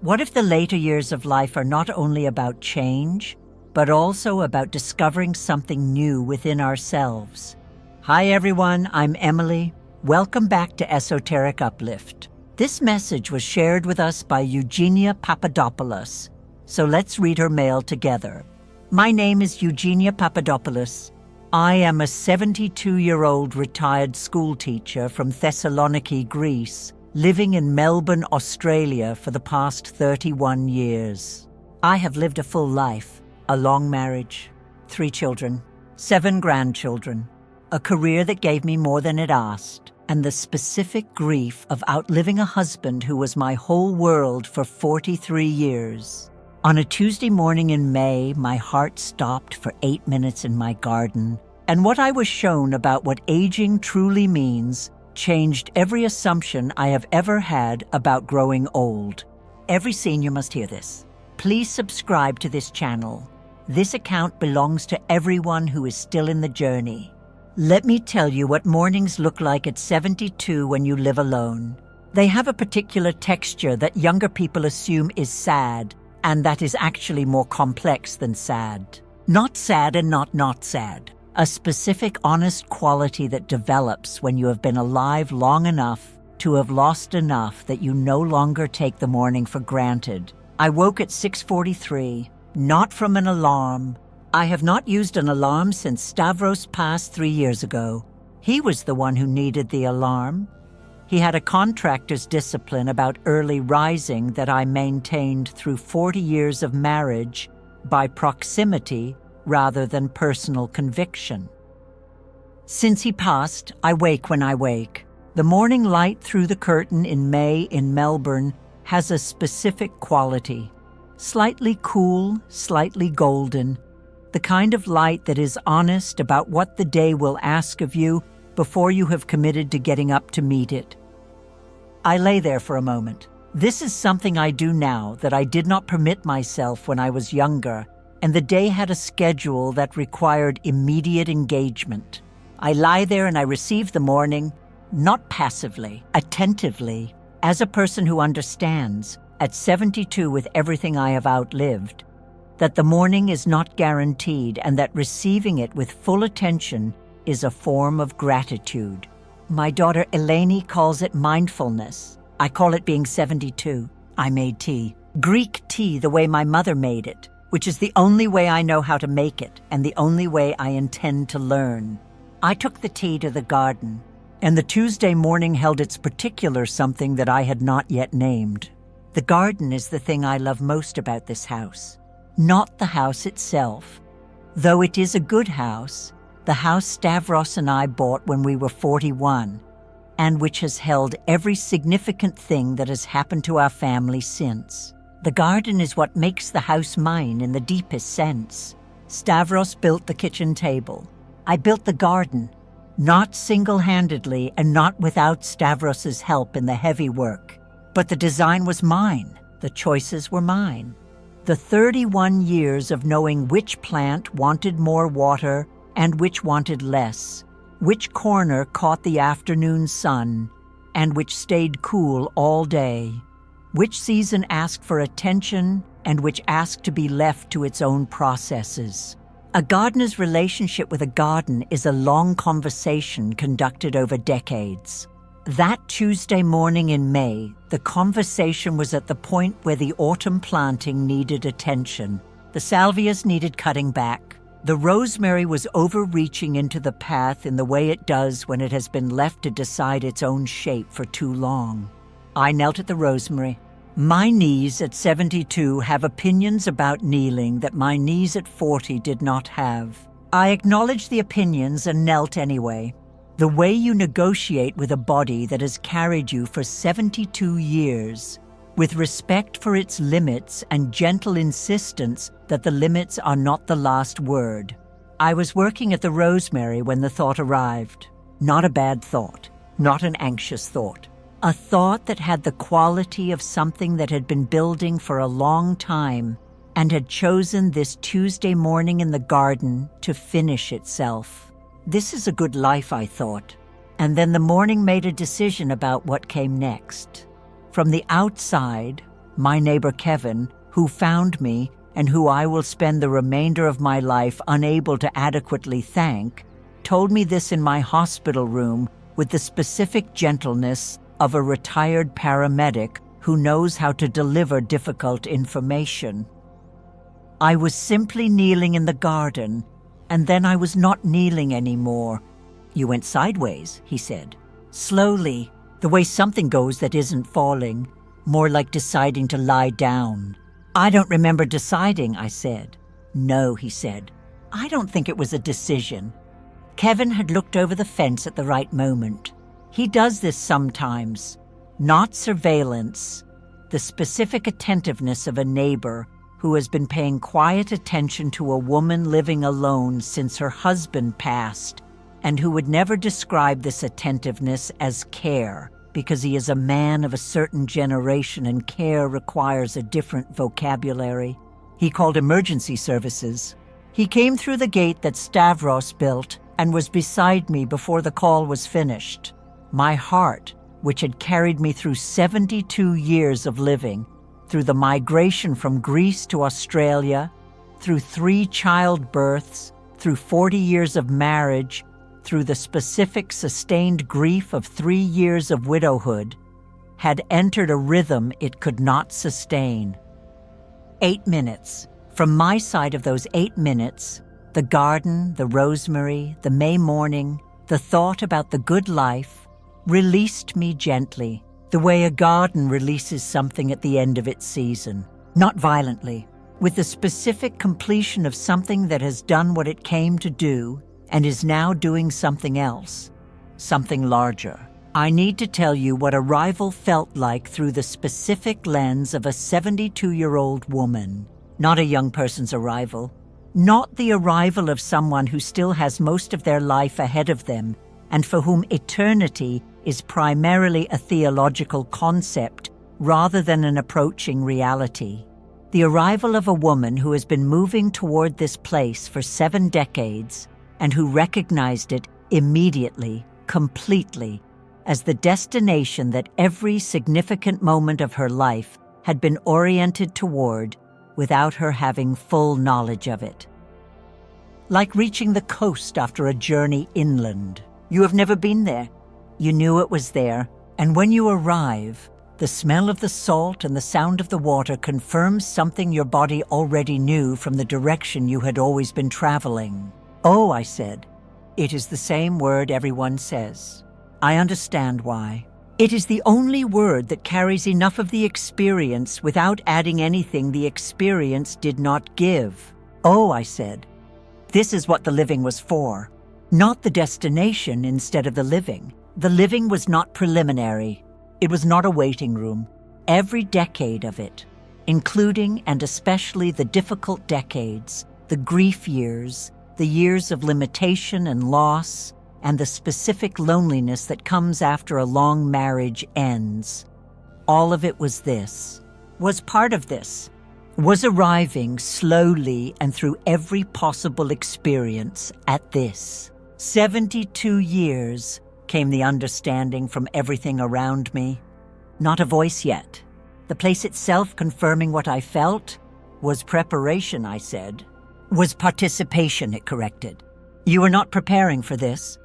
What if the later years of life are not only about change, but also about discovering something new within ourselves? Hi everyone, I'm Emily. Welcome back to Esoteric Uplift. This message was shared with us by Eugenia Papadopoulos, so let's read her mail together. My name is Eugenia Papadopoulos. I am a 72-year-old retired school teacher from Thessaloniki, Greece, living in Melbourne, Australia for the past 31 years. I have lived a full life, a long marriage, 3 children, 7 grandchildren, a career that gave me more than it asked, and the specific grief of outliving a husband who was my whole world for 43 years. On a Tuesday morning in May, my heart stopped for 8 minutes in my garden, and what I was shown about what aging truly means changed every assumption I have ever had about growing old. Every senior must hear this. Please subscribe to this channel. This account belongs to everyone who is still in the journey. Let me tell you what mornings look like at 72 when you live alone. They have a particular texture that younger people assume is sad, and that is actually more complex than sad. Not sad and not sad. A specific, honest quality that develops when you have been alive long enough to have lost enough that you no longer take the morning for granted. I woke at 6:43, not from an alarm. I have not used an alarm since Stavros passed 3 years ago. He was the one who needed the alarm. He had a contractor's discipline about early rising that I maintained through 40 years of marriage by proximity rather than personal conviction. Since he passed, I wake when I wake. The morning light through the curtain in May in Melbourne has a specific quality. Slightly cool, slightly golden. The kind of light that is honest about what the day will ask of you before you have committed to getting up to meet it. I lay there for a moment. This is something I do now that I did not permit myself when I was younger, and the day had a schedule that required immediate engagement. I lie there and I receive the morning, not passively, attentively, as a person who understands, at 72 with everything I have outlived, that the morning is not guaranteed and that receiving it with full attention is a form of gratitude. My daughter Eleni calls it mindfulness. I call it being 72. I made tea. Greek tea the way my mother made it, which is the only way I know how to make it and the only way I intend to learn. I took the tea to the garden, and the Tuesday morning held its particular something that I had not yet named. The garden is the thing I love most about this house, not the house itself. Though it is a good house, the house Stavros and I bought when we were 41, and which has held every significant thing that has happened to our family since. The garden is what makes the house mine in the deepest sense. Stavros built the kitchen table. I built the garden, not single-handedly and not without Stavros's help in the heavy work. But the design was mine. The choices were mine. The 31 years of knowing which plant wanted more water and which wanted less, which corner caught the afternoon sun and which stayed cool all day, which season asked for attention and which asked to be left to its own processes. A gardener's relationship with a garden is a long conversation conducted over decades. That Tuesday morning in May, the conversation was at the point where the autumn planting needed attention. The salvias needed cutting back. The rosemary was overreaching into the path in the way it does when it has been left to decide its own shape for too long. I knelt at the rosemary. My knees at 72 have opinions about kneeling that my knees at 40 did not have. I acknowledged the opinions and knelt anyway. The way you negotiate with a body that has carried you for 72 years, with respect for its limits and gentle insistence that the limits are not the last word. I was working at the rosemary when the thought arrived. Not a bad thought, not an anxious thought. A thought that had the quality of something that had been building for a long time and had chosen this Tuesday morning in the garden to finish itself. This is a good life, I thought. And then the morning made a decision about what came next. From the outside, My neighbor Kevin, who found me and who I will spend the remainder of my life unable to adequately thank, told me this in my hospital room with the specific gentleness of a retired paramedic who knows how to deliver difficult information. I was simply kneeling in the garden, and then I was not kneeling anymore. You went sideways, he said. Slowly, the way something goes that isn't falling, more like deciding to lie down. I don't remember deciding, I said. No, he said. I don't think it was a decision. Kevin had looked over the fence at the right moment. He does this sometimes. Not surveillance, the specific attentiveness of a neighbor who has been paying quiet attention to a woman living alone since her husband passed, and who would never describe this attentiveness as care, because he is a man of a certain generation and care requires a different vocabulary. He called emergency services. He came through the gate that Stavros built and was beside me before the call was finished. My heart, which had carried me through 72 years of living, through the migration from Greece to Australia, through 3 childbirths, through 40 years of marriage, through the specific sustained grief of 3 years of widowhood, had entered a rhythm it could not sustain. 8 minutes. From my side of those 8 minutes, the garden, the rosemary, the May morning, the thought about the good life, released me gently, the way a garden releases something at the end of its season. Not violently, with the specific completion of something that has done what it came to do and is now doing something else, something larger. I need to tell you what arrival felt like through the specific lens of a 72-year-old woman, not a young person's arrival, not the arrival of someone who still has most of their life ahead of them and for whom eternity is primarily a theological concept rather than an approaching reality. The arrival of a woman who has been moving toward this place for 7 decades and who recognized it immediately, completely, as the destination that every significant moment of her life had been oriented toward without her having full knowledge of it. Like reaching the coast after a journey inland. You have never been there. You knew it was there, and when you arrive, the smell of the salt and the sound of the water confirms something your body already knew from the direction you had always been traveling. Oh, I said, it is the same word everyone says. I understand why. It is the only word that carries enough of the experience without adding anything the experience did not give. Oh, I said, this is what the living was for. Not the destination instead of the living. The living was not preliminary. It was not a waiting room. Every decade of it, including and especially the difficult decades, the grief years, the years of limitation and loss, and the specific loneliness that comes after a long marriage ends. All of it was this, was part of this, was arriving slowly and through every possible experience at this. 72 years came the understanding from everything around me. Not a voice yet. The place itself confirming what I felt was preparation, I said. Was participation, it corrected. You were not preparing for this.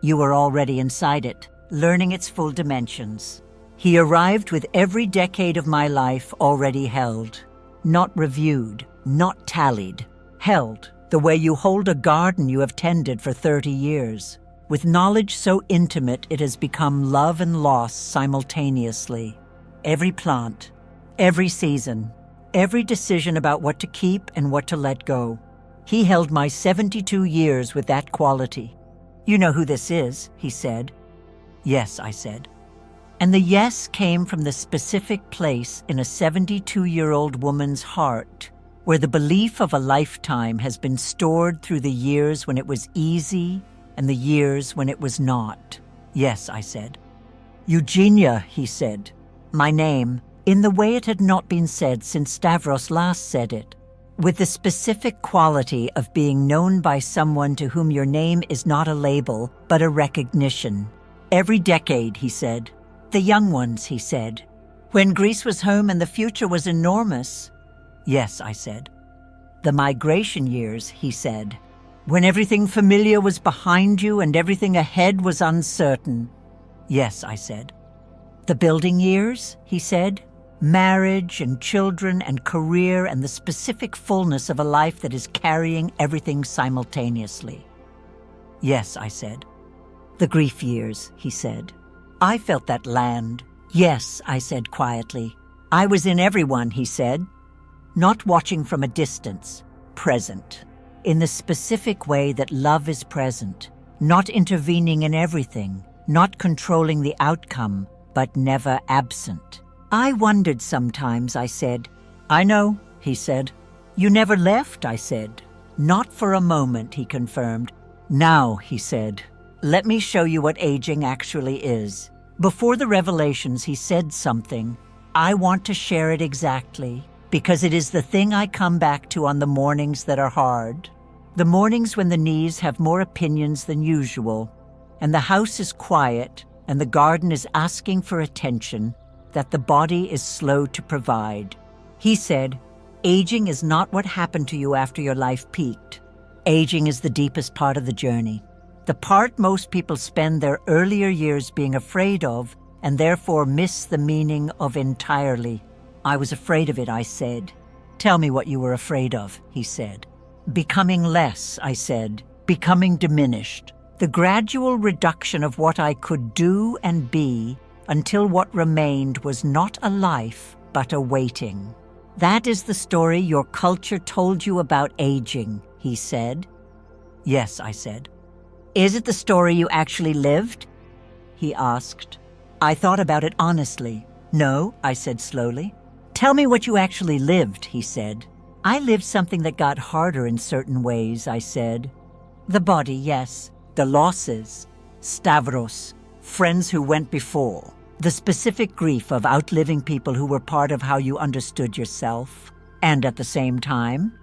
You were already inside it, learning its full dimensions. He arrived with every decade of my life already held, not reviewed, not tallied, held the way you hold a garden you have tended for 30 years, with knowledge so intimate it has become love and loss simultaneously. Every plant, every season, every decision about what to keep and what to let go. He held my 72 years with that quality. You know who this is, he said. Yes, I said. And the yes came from the specific place in a 72-year-old woman's heart where the belief of a lifetime has been stored through the years when it was easy and the years when it was not. Yes, I said. Eugenia, he said. My name, in the way it had not been said since Stavros last said it, with the specific quality of being known by someone to whom your name is not a label, but a recognition. Every decade, he said. The young ones, he said. When Greece was home and the future was enormous. Yes, I said. The migration years, he said. When everything familiar was behind you and everything ahead was uncertain. Yes, I said. The building years, he said. Marriage and children and career and the specific fullness of a life that is carrying everything simultaneously. Yes, I said. The grief years, he said. I felt that land. Yes, I said quietly. I was in everyone, he said. Not watching from a distance, present. In the specific way that love is present. Not intervening in everything, not controlling the outcome, but never absent. I wondered sometimes, I said. I know, he said. You never left, I said. Not for a moment, he confirmed. Now, he said, let me show you what aging actually is. Before the revelations, he said something. I want to share it exactly, because it is the thing I come back to on the mornings that are hard. The mornings when the knees have more opinions than usual, and the house is quiet, and the garden is asking for attention that the body is slow to provide. He said, aging is not what happened to you after your life peaked. Aging is the deepest part of the journey. The part most people spend their earlier years being afraid of and therefore miss the meaning of entirely. I was afraid of it, I said. Tell me what you were afraid of, he said. Becoming less, I said. Becoming diminished. The gradual reduction of what I could do and be until what remained was not a life, but a waiting. That is the story your culture told you about aging, he said. Yes, I said. Is it the story you actually lived? He asked. I thought about it honestly. No, I said slowly. Tell me what you actually lived, he said. I lived something that got harder in certain ways, I said. The body, yes. The losses. Stavros. Friends who went before. The specific grief of outliving people who were part of how you understood yourself. And at the same time,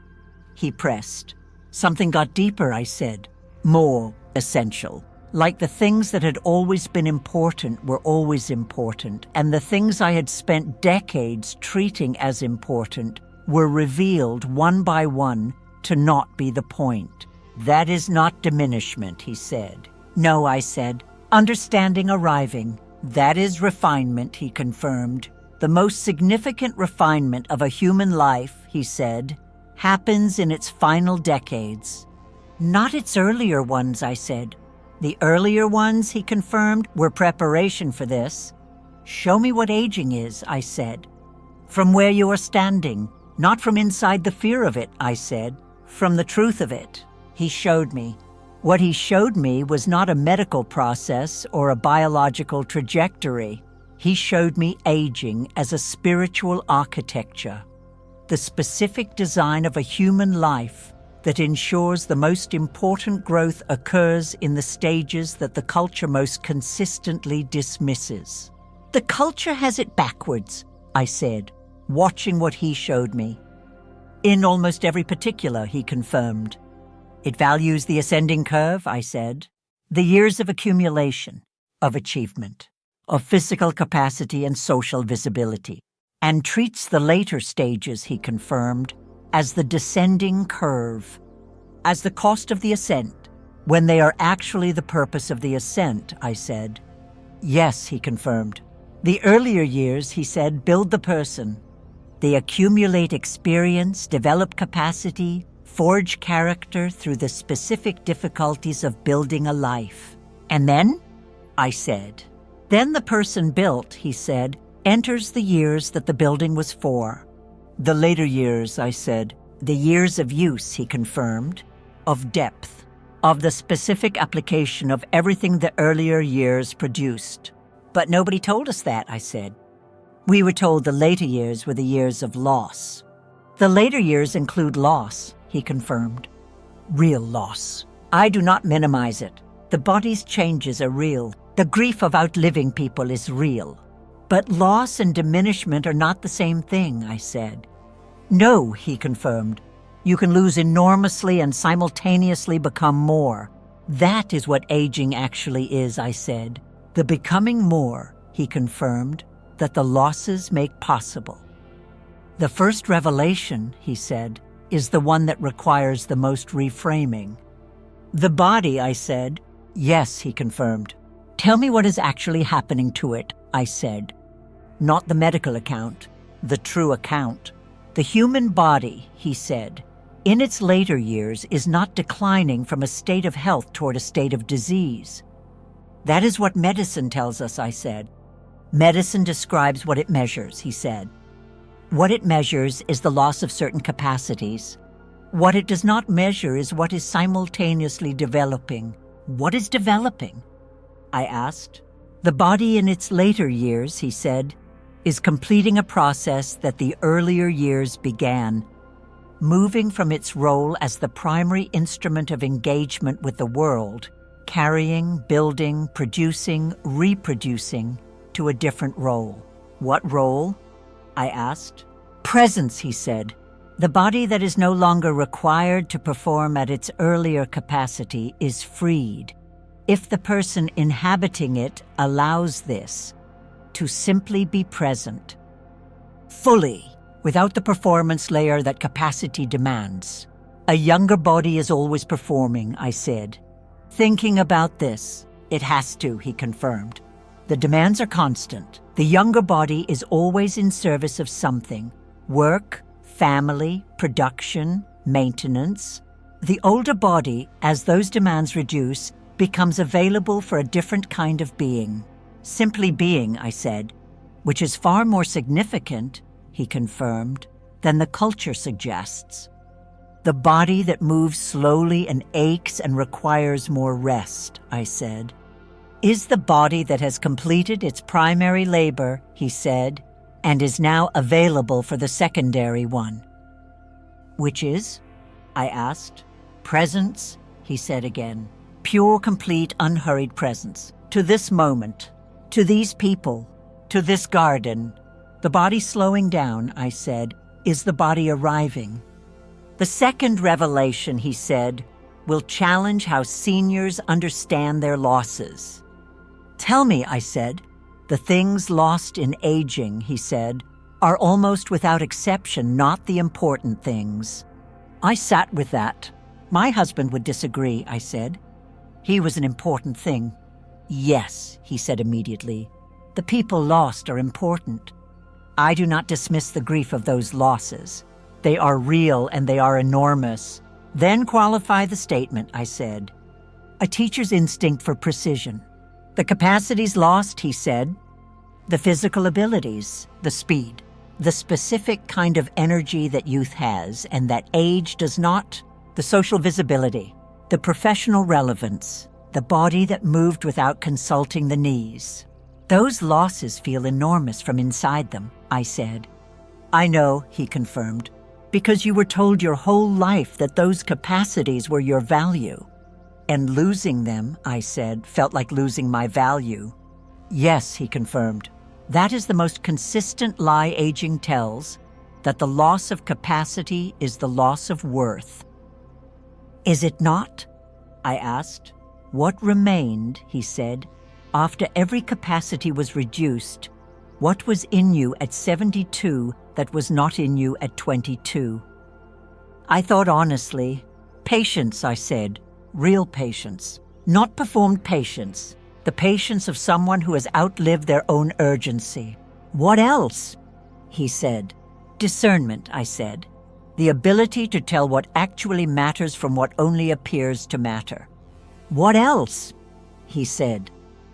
he pressed. Something got deeper, I said. More essential. Like the things that had always been important were always important, and the things I had spent decades treating as important were revealed one by one to not be the point. That is not diminishment, he said. No, I said. Understanding arriving. That is refinement, he confirmed. The most significant refinement of a human life, he said, happens in its final decades. Not its earlier ones, I said. The earlier ones, he confirmed, were preparation for this. Show me what aging is, I said. From where you are standing, not from inside the fear of it, I said, from the truth of it. He showed me. What he showed me was not a medical process or a biological trajectory. He showed me aging as a spiritual architecture, the specific design of a human life that ensures the most important growth occurs in the stages that the culture most consistently dismisses. The culture has it backwards, I said, watching what he showed me. In almost every particular, he confirmed. It values the ascending curve, I said, the years of accumulation, of achievement, of physical capacity and social visibility, and treats the later stages, he confirmed, as the descending curve, as the cost of the ascent, when they are actually the purpose of the ascent, I said. Yes, he confirmed. The earlier years, he said, build the person. They accumulate experience, develop capacity, forge character through the specific difficulties of building a life. And then, I said. Then the person built, he said, enters the years that the building was for. The later years, I said, the years of use, he confirmed, of depth, of the specific application of everything the earlier years produced. But nobody told us that, I said. We were told the later years were the years of loss. The later years include loss, he confirmed. Real loss. I do not minimize it. The body's changes are real. The grief of outliving people is real. But loss and diminishment are not the same thing, I said. No, he confirmed. You can lose enormously and simultaneously become more. That is what aging actually is, I said. The becoming more, he confirmed. that the losses make possible. The first revelation, he said, is the one that requires the most reframing. The body, I said. Yes, he confirmed. Tell me what is actually happening to it, I said. Not the medical account, the true account. The human body, he said, in its later years is not declining from a state of health toward a state of disease. That is what medicine tells us, I said. Medicine describes what it measures, he said. What it measures is the loss of certain capacities. What it does not measure is what is simultaneously developing. What is developing? I asked. The body in its later years, he said, is completing a process that the earlier years began, moving from its role as the primary instrument of engagement with the world, carrying, building, producing, reproducing, to a different role. What role? I asked. Presence, he said. The body that is no longer required to perform at its earlier capacity is freed, if the person inhabiting it allows this, to simply be present, fully, without the performance layer that capacity demands. A younger body is always performing, I said. Thinking about this, it has to, he confirmed. The demands are constant. The younger body is always in service of something. Work, family, production, maintenance. The older body, as those demands reduce, becomes available for a different kind of being. Simply being, I said, which is far more significant, he confirmed, than the culture suggests. The body that moves slowly and aches and requires more rest, I said, is the body that has completed its primary labor, he said, and is now available for the secondary one. Which is? I asked. Presence, he said again. Pure, complete, unhurried presence. To this moment. To these people, to this garden. The body slowing down, I said, is the body arriving. The second revelation, he said, will challenge how seniors understand their losses. Tell me, I said. The things lost in aging, he said, are almost without exception not the important things. I sat with that. My husband would disagree, I said. He was an important thing. Yes, he said immediately. The people lost are important. I do not dismiss the grief of those losses. They are real and they are enormous. Then qualify the statement, I said. A teacher's instinct for precision. The capacities lost, he said. The physical abilities, the speed, the specific kind of energy that youth has and that age does not. The social visibility, the professional relevance, the body that moved without consulting the knees. Those losses feel enormous from inside them, I said. I know, he confirmed, because you were told your whole life that those capacities were your value. And losing them, I said, felt like losing my value. Yes, he confirmed. That is the most consistent lie aging tells, that the loss of capacity is the loss of worth. Is it not? I asked. What remained, he said, after every capacity was reduced? What was in you at 72 that was not in you at 22? I thought honestly. Patience, I said. Real patience. Not performed patience. The patience of someone who has outlived their own urgency. What else? He said. Discernment, I said. The ability to tell what actually matters from what only appears to matter. What else? He said.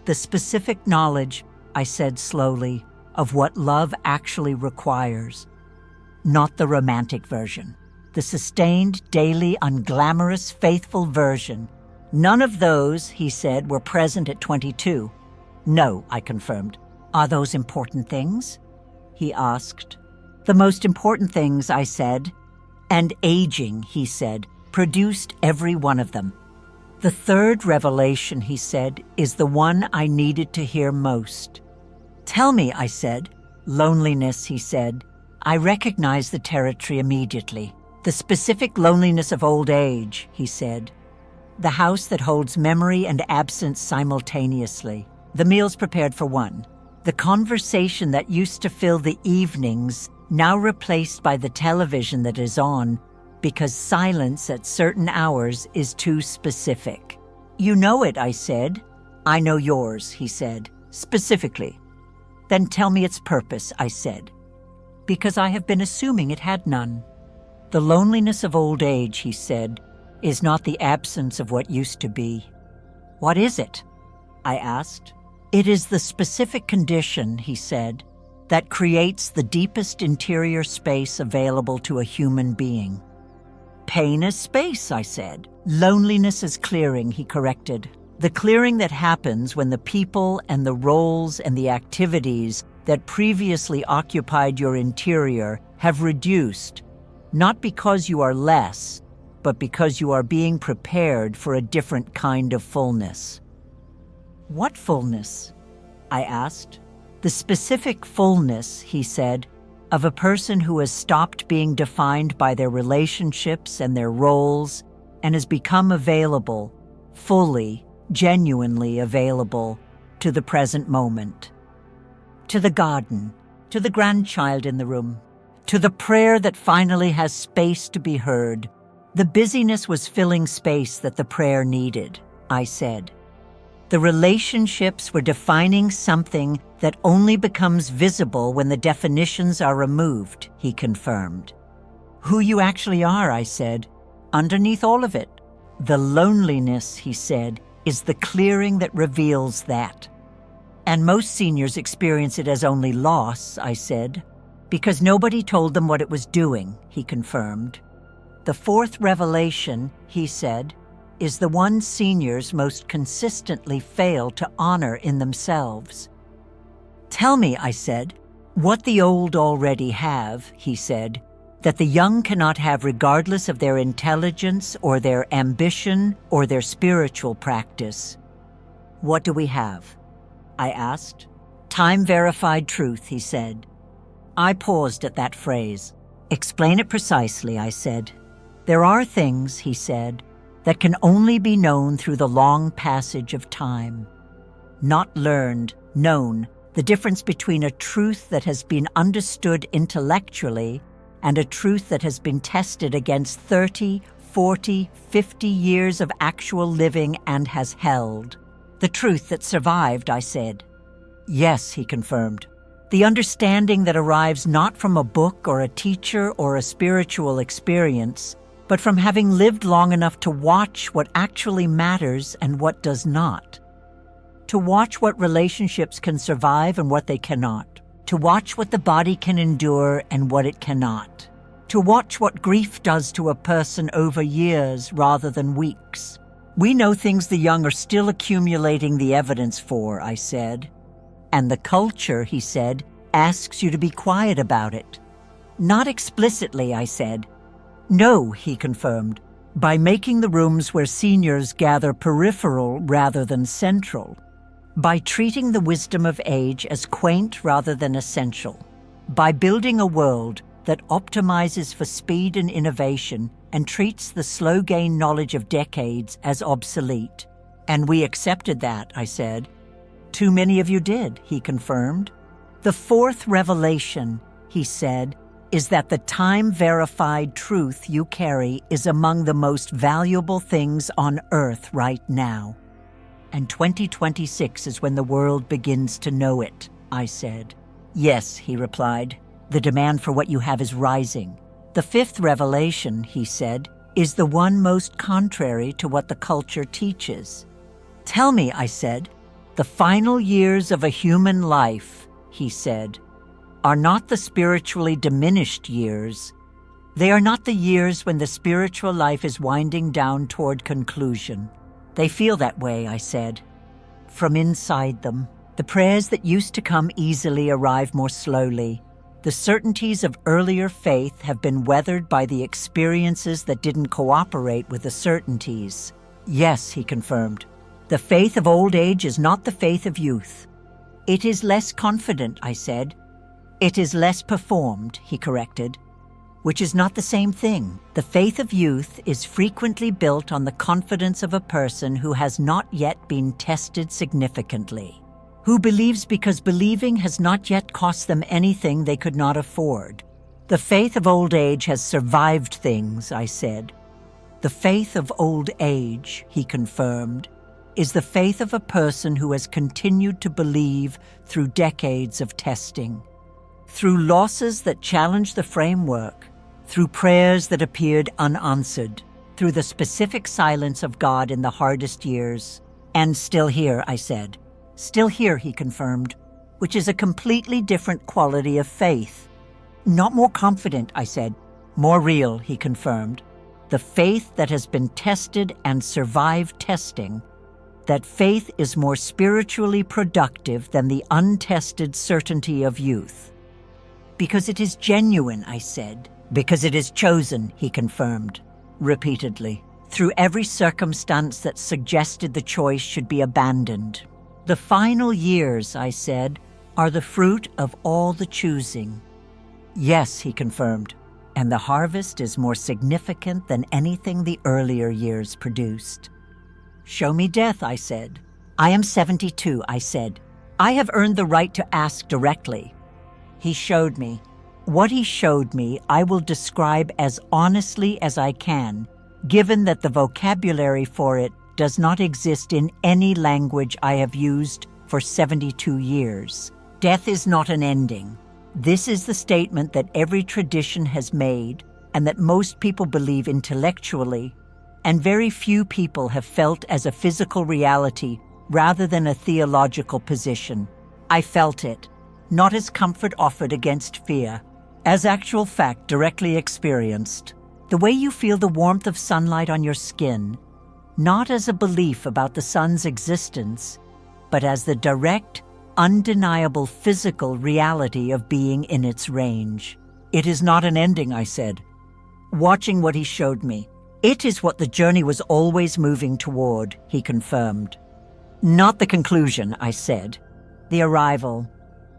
The specific knowledge, I said slowly, of what love actually requires. Not the romantic version. The sustained, daily, unglamorous, faithful version. None of those, he said, were present at 22. No, I confirmed. Are those important things? He asked. The most important things, I said. And aging, he said, produced every one of them. The third revelation, he said, is the one I needed to hear most. Tell me, I said. Loneliness, he said. I recognized the territory immediately. The specific loneliness of old age, he said. The house that holds memory and absence simultaneously. The meals prepared for one. The conversation that used to fill the evenings, now replaced by the television that is on, because silence at certain hours is too specific. You know it, I said. I know yours, he said, specifically. Then tell me its purpose, I said. Because I have been assuming it had none. The loneliness of old age, he said, is not the absence of what used to be. What is it? I asked. It is the specific condition, he said, that creates the deepest interior space available to a human being. Pain is space, I said. Loneliness is clearing, he corrected. The clearing that happens when the people and the roles and the activities that previously occupied your interior have reduced, not because you are less, but because you are being prepared for a different kind of fullness. What fullness? I asked. The specific fullness, he said, of a person who has stopped being defined by their relationships and their roles and has become available, fully, genuinely available, to the present moment. To the garden, to the grandchild in the room, to the prayer that finally has space to be heard. The busyness was filling space that the prayer needed, I said. The relationships were defining something that only becomes visible when the definitions are removed, he confirmed. Who you actually are, I said, underneath all of it. The loneliness, he said, is the clearing that reveals that. And most seniors experience it as only loss, I said, because nobody told them what it was doing, he confirmed. The fourth revelation, he said, is the one seniors most consistently fail to honor in themselves. Tell me, I said, what the old already have, he said, that the young cannot have regardless of their intelligence or their ambition or their spiritual practice. What do we have? I asked. Time-verified truth, he said. I paused at that phrase. Explain it precisely, I said. There are things, he said, that can only be known through the long passage of time. Not learned, known, the difference between a truth that has been understood intellectually and a truth that has been tested against 30, 40, 50 years of actual living and has held. The truth that survived, I said. Yes, he confirmed. The understanding that arrives not from a book or a teacher or a spiritual experience, but from having lived long enough to watch what actually matters and what does not. To watch what relationships can survive and what they cannot. To watch what the body can endure and what it cannot. To watch what grief does to a person over years rather than weeks. We know things the young are still accumulating the evidence for, I said. And the culture, he said, asks you to be quiet about it. Not explicitly, I said. No, he confirmed, by making the rooms where seniors gather peripheral rather than central, by treating the wisdom of age as quaint rather than essential, by building a world that optimizes for speed and innovation and treats the slow-gain knowledge of decades as obsolete. And we accepted that, I said. Too many of you did, he confirmed. The fourth revelation, he said, is that the time-verified truth you carry is among the most valuable things on Earth right now. And 2026 is when the world begins to know it, I said. Yes, he replied. The demand for what you have is rising. The fifth revelation, he said, is the one most contrary to what the culture teaches. Tell me, I said, the final years of a human life, he said, are not the spiritually diminished years. They are not the years when the spiritual life is winding down toward conclusion. They feel that way, I said. From inside them, the prayers that used to come easily arrive more slowly. The certainties of earlier faith have been weathered by the experiences that didn't cooperate with the certainties. Yes, he confirmed. The faith of old age is not the faith of youth. It is less confident, I said. It is less performed, he corrected, which is not the same thing. The faith of youth is frequently built on the confidence of a person who has not yet been tested significantly. who believes because believing has not yet cost them anything they could not afford. The faith of old age has survived things, I said. The faith of old age, he confirmed, is the faith of a person who has continued to believe through decades of testing, through losses that challenged the framework, through prayers that appeared unanswered, through the specific silence of God in the hardest years. And still here, I said. Still here, he confirmed, which is a completely different quality of faith. Not more confident, I said. More real, he confirmed. The faith that has been tested and survived testing. That faith is more spiritually productive than the untested certainty of youth. Because it is genuine, I said. Because it is chosen, he confirmed, repeatedly, through every circumstance that suggested the choice should be abandoned. The final years, I said, are the fruit of all the choosing. Yes, he confirmed, and the harvest is more significant than anything the earlier years produced. Show me death, I said. I am 72, I said. I have earned the right to ask directly. He showed me. What he showed me, I will describe as honestly as I can, given that the vocabulary for it does not exist in any language I have used for 72 years. Death is not an ending. This is the statement that every tradition has made and that most people believe intellectually, and very few people have felt as a physical reality rather than a theological position. I felt it, not as comfort offered against fear, as actual fact directly experienced. The way you feel the warmth of sunlight on your skin, not as a belief about the sun's existence, but as the direct, undeniable physical reality of being in its range. It is not an ending, I said, watching what he showed me. It is what the journey was always moving toward, he confirmed. Not the conclusion, I said. The arrival.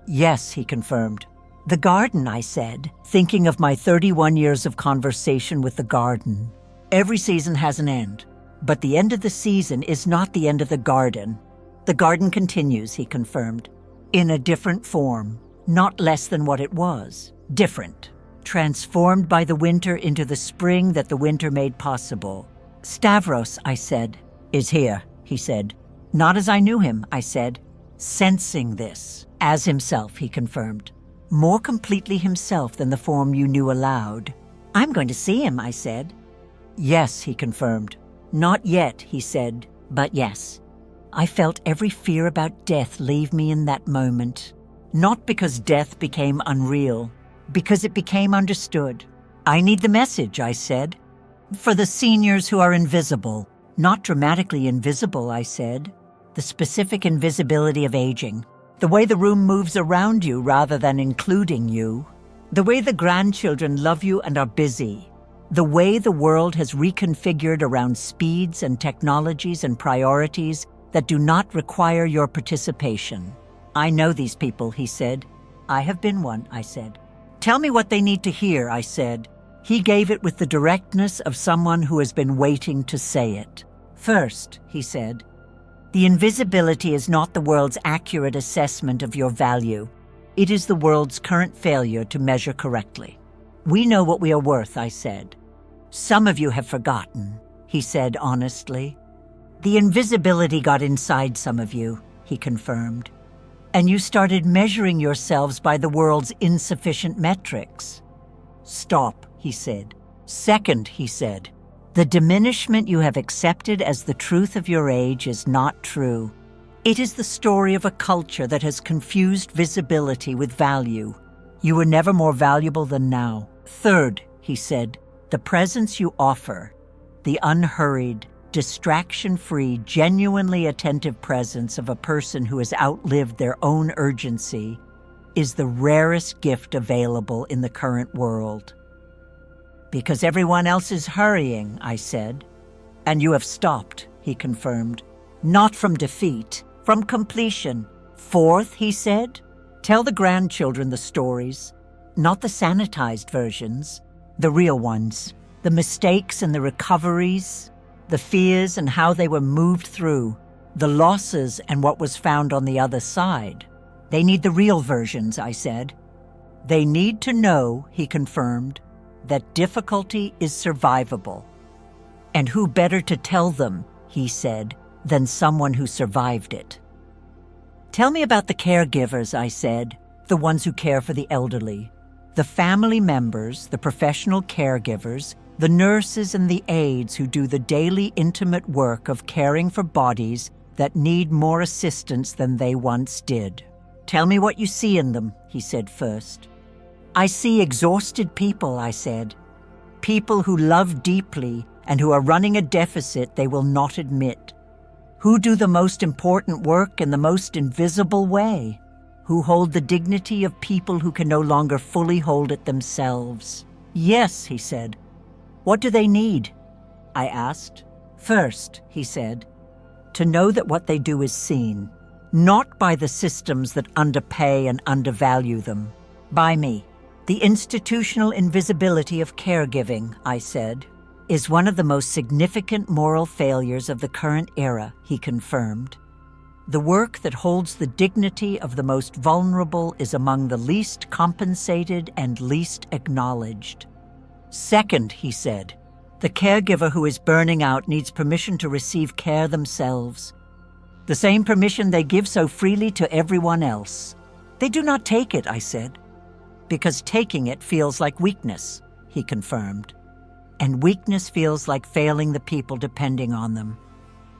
Yes, he confirmed. The garden, I said, thinking of my 31 years of conversation with the garden. Every season has an end, but the end of the season is not the end of the garden. The garden continues, he confirmed, in a different form, not less than what it was, different, transformed by the winter into the spring that the winter made possible. Stavros, I said, is here, he said. Not as I knew him, I said, sensing this, as himself, he confirmed. More completely himself than the form you knew allowed. I'm going to see him, I said. Yes, he confirmed. Not yet, he said, but yes. I felt every fear about death leave me in that moment. Not because death became unreal, because it became understood. I need the message, I said. For the seniors who are invisible. Not dramatically invisible, I said. The specific invisibility of aging. The way the room moves around you rather than including you. The way the grandchildren love you and are busy. The way the world has reconfigured around speeds and technologies and priorities that do not require your participation. I know these people, he said. I have been one, I said. Tell me what they need to hear, I said. He gave it with the directness of someone who has been waiting to say it. First, he said, the invisibility is not the world's accurate assessment of your value. It is the world's current failure to measure correctly. We know what we are worth, I said. Some of you have forgotten, he said honestly. The invisibility got inside some of you, he confirmed, and you started measuring yourselves by the world's insufficient metrics. Stop, he said. Second, he said, the diminishment you have accepted as the truth of your age is not true. It is the story of a culture that has confused visibility with value. You were never more valuable than now. Third, he said, the presence you offer, the unhurried, distraction-free, genuinely attentive presence of a person who has outlived their own urgency, is the rarest gift available in the current world. Because everyone else is hurrying, I said. And you have stopped, he confirmed. Not from defeat, from completion. Fourth, he said, tell the grandchildren the stories, not the sanitized versions, the real ones, the mistakes and the recoveries, the fears and how they were moved through. the losses and what was found on the other side. They need the real versions, I said. They need to know, he confirmed, that difficulty is survivable. And who better to tell them, he said, than someone who survived it. Tell me about the caregivers, I said, the ones who care for the elderly. The family members, the professional caregivers, the nurses and the aides who do the daily intimate work of caring for bodies that need more assistance than they once did. Tell me what you see in them, he said first. I see exhausted people, I said. People who love deeply and who are running a deficit they will not admit. Who do the most important work in the most invisible way. Who hold the dignity of people who can no longer fully hold it themselves. Yes, he said. What do they need? I asked. First, he said, to know that what they do is seen, not by the systems that underpay and undervalue them, by me. The institutional invisibility of caregiving, I said, is one of the most significant moral failures of the current era, he confirmed. The work that holds the dignity of the most vulnerable is among the least compensated and least acknowledged. Second, he said, the caregiver who is burning out needs permission to receive care themselves. The same permission they give so freely to everyone else. They do not take it, I said, because taking it feels like weakness, he confirmed. And weakness feels like failing the people depending on them.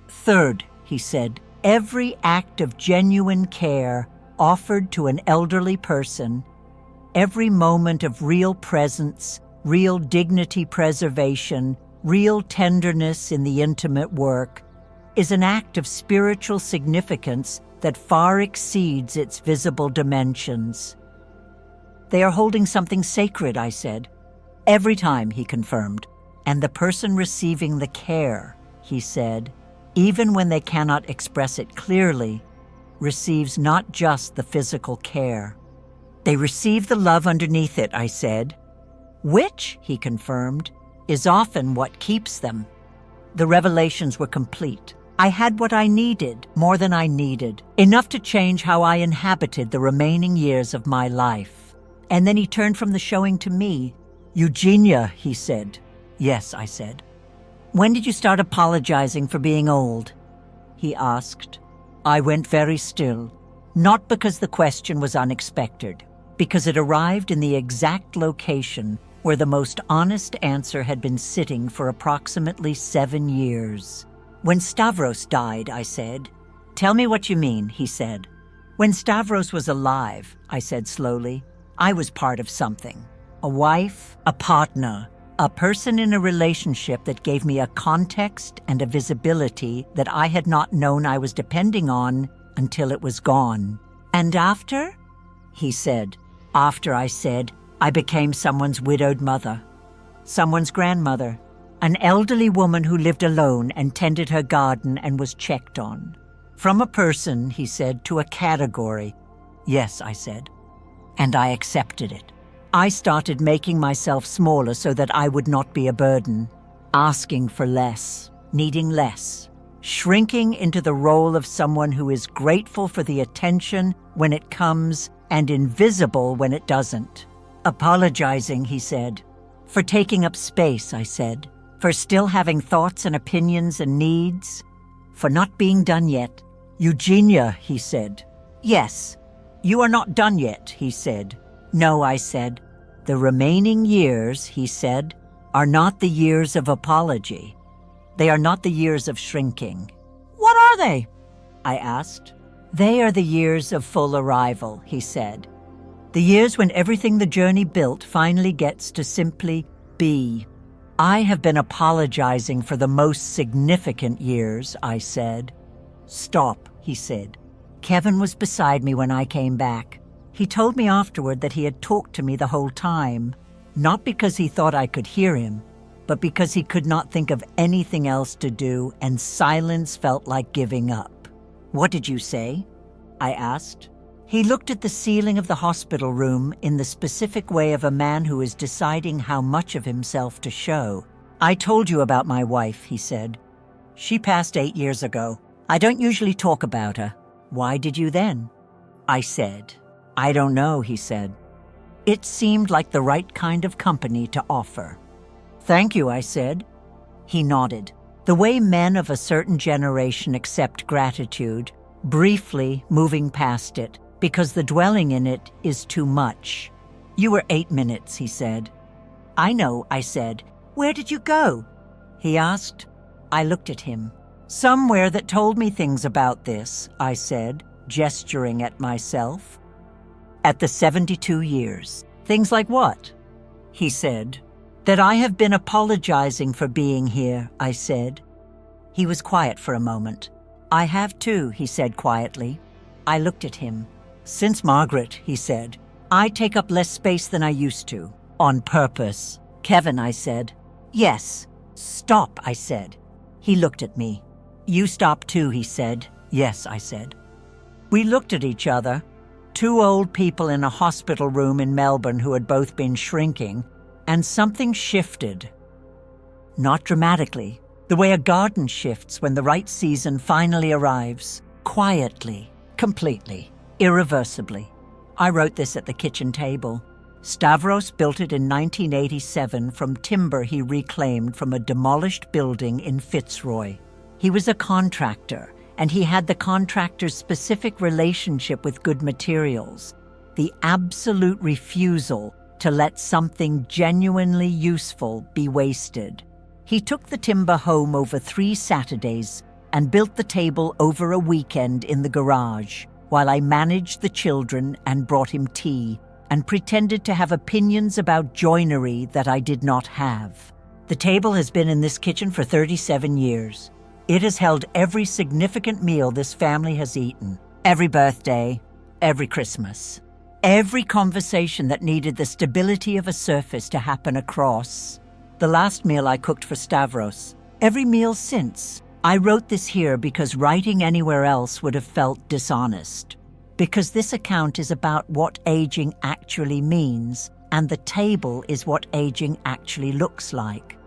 Third, he said, every act of genuine care offered to an elderly person, every moment of real presence, real dignity preservation, real tenderness in the intimate work, is an act of spiritual significance that far exceeds its visible dimensions. They are holding something sacred, I said. Every time, he confirmed. And the person receiving the care, he said, even when they cannot express it clearly, receives not just the physical care. They receive the love underneath it, I said, which, he confirmed, is often what keeps them. The revelations were complete. I had what I needed, more than I needed, enough to change how I inhabited the remaining years of my life. And then he turned from the showing to me. Eugenia, he said. Yes, I said. When did you start apologizing for being old? He asked. I went very still, not because the question was unexpected, because it arrived in the exact location where the most honest answer had been sitting for approximately 7 years. When Stavros died, I said. Tell me what you mean, he said. When Stavros was alive, I said slowly, I was part of something. A wife, a partner, a person in a relationship that gave me a context and a visibility that I had not known I was depending on until it was gone. And after? He said. After, I said, I became someone's widowed mother, someone's grandmother, an elderly woman who lived alone and tended her garden and was checked on. From a person, he said, to a category. Yes, I said. And I accepted it. I started making myself smaller so that I would not be a burden, asking for less, needing less, shrinking into the role of someone who is grateful for the attention when it comes and invisible when it doesn't. Apologizing, he said. For taking up space, I said. For still having thoughts and opinions and needs. For not being done yet. Eugenia, he said. Yes, you are not done yet, he said. No, I said. The remaining years, he said, are not the years of apology. They are not the years of shrinking. What are they? I asked. They are the years of full arrival, he said. The years when everything the journey built finally gets to simply be. I have been apologizing for the most significant years, I said. Stop, he said. Kevin was beside me when I came back. He told me afterward that he had talked to me the whole time, not because he thought I could hear him, but because he could not think of anything else to do, and silence felt like giving up. What did you say? I asked. He looked at the ceiling of the hospital room in the specific way of a man who is deciding how much of himself to show. I told you about my wife, he said. She passed 8 years ago. I don't usually talk about her. Why did you then? I said. I don't know, he said. It seemed like the right kind of company to offer. Thank you, I said. He nodded. The way men of a certain generation accept gratitude, briefly moving past it, because the dwelling in it is too much. You were 8 minutes, he said. I know, I said. Where did you go? He asked. I looked at him. Somewhere that told me things about this, I said, gesturing at myself. At the 72 years. Things like what? He said. That I have been apologizing for being here, I said. He was quiet for a moment. I have too, he said quietly. I looked at him. Since Margaret, he said, I take up less space than I used to. On purpose. Kevin, I said. Yes. Stop, I said. He looked at me. You stop too, he said. Yes, I said. We looked at each other. 2 old people in a hospital room in Melbourne who had both been shrinking, and something shifted. Not dramatically, the way a garden shifts when the right season finally arrives. Quietly, completely, irreversibly. I wrote this at the kitchen table. Stavros built it in 1987 from timber he reclaimed from a demolished building in Fitzroy. He was a contractor, and he had the contractor's specific relationship with good materials, the absolute refusal to let something genuinely useful be wasted. He took the timber home over 3 Saturdays and built the table over a weekend in the garage, while I managed the children and brought him tea and pretended to have opinions about joinery that I did not have. The table has been in this kitchen for 37 years. It has held every significant meal this family has eaten, every birthday, every Christmas, every conversation that needed the stability of a surface to happen across. The last meal I cooked for Stavros, every meal since. I wrote this here because writing anywhere else would have felt dishonest. Because this account is about what aging actually means, and the table is what aging actually looks like.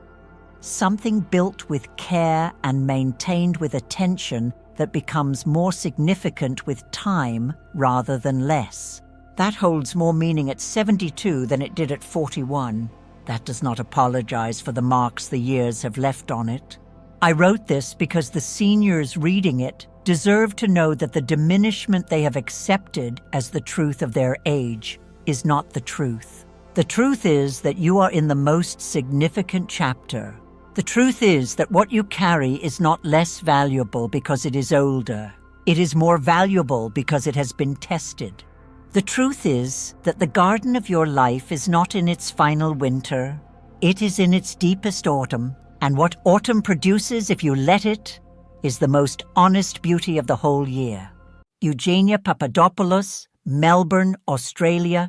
Something built with care and maintained with attention that becomes more significant with time rather than less. That holds more meaning at 72 than it did at 41. That does not apologize for the marks the years have left on it. I wrote this because the seniors reading it deserve to know that the diminishment they have accepted as the truth of their age is not the truth. The truth is that you are in the most significant chapter. The truth is that what you carry is not less valuable because it is older. It is more valuable because it has been tested. The truth is that the garden of your life is not in its final winter. It is in its deepest autumn, and what autumn produces, if you let it, is the most honest beauty of the whole year. Eugenia Papadopoulos, Melbourne, Australia,